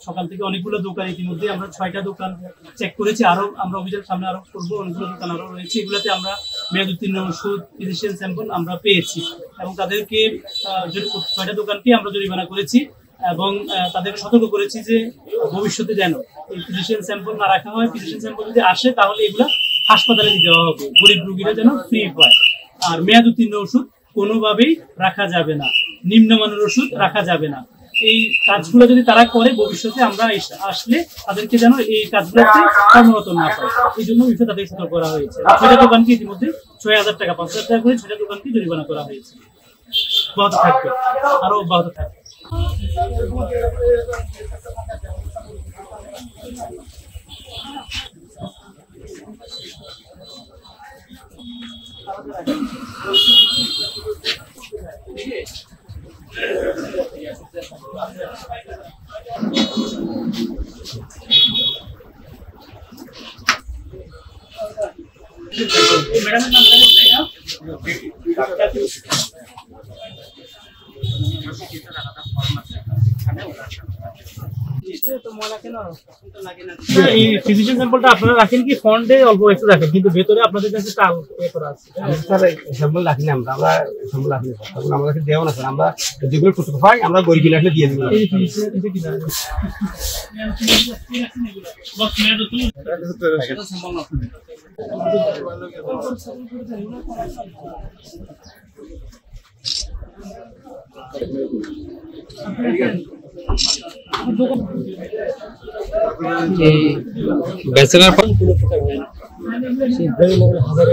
সকাল থেকে অনেকগুলো দোকান ইতিমধ্যে আমরা 6টা দোকান চেক করেছি, আরো আমরা অভিযান সামনে আরো করবো, অনেকগুলো দোকান আরো রয়েছে। এগুলোতে আমরা মেয়াদ উত্তীর্ণ ওষুধ, ফিজিশিয়ান স্যাম্পল আমরা পেয়েছি এবং তাদেরকে 6টা দোকানকে আমরা জরিমানা করেছি এবং তাদেরকে সতর্ক করেছি যে ভবিষ্যতে যেন এই ফিজিশিয়ান স্যাম্পল না রাখা হয়। ফিজিশিয়ান স্যাম্পল যদি আসে তাহলে এগুলো হাসপাতালে নিয়ে যাওয়া হবে, গরিব রোগীরা যেন ফ্রি পায়। আর মেয়াদ উত্তীর্ণ ওষুধ কোনোভাবেই রাখা যাবে না, নিম্নমানের ওষুধ রাখা যাবে না। এই কাজগুলো যদি তারা করে ভবিষ্যতে আমরা আসলে তাদেরকে যেন এই কাজগুলোতে কর্মরত না পায়, এই জন্য বিষয়ে তাদের সতর্ক করা হয়েছে। 6টা দোকানকে ইতিমধ্যে 6,000 টাকা 5,000 টাকা করে 6টা দোকানকে জরিমানা করা হয়েছে। অব্যাহত থাকবে, আরো অব্যাহত থাকবে। ম্যাডামের নাম এই ফিজিশিয়ান স্যাম্পলটা আপনারা রাখেন কি ফন্ডে অল্প একটু রাখেন, কিন্তু ভেতরে আপনাদের কাছে টাল করা আছে। স্যার স্যাম্পল রাখি না, আমরা স্যাম্পল রাখি না, তখন আমাদের কাছে দেওয়া না স্যার। আমরা যেগুলো টুকটুক পাই আমরা গরিব আসলে দিয়ে দিই। এই ফিজিশিয়ান এটা কি জানেন বক্স মেয়াদ ব্যাচেলর হাজার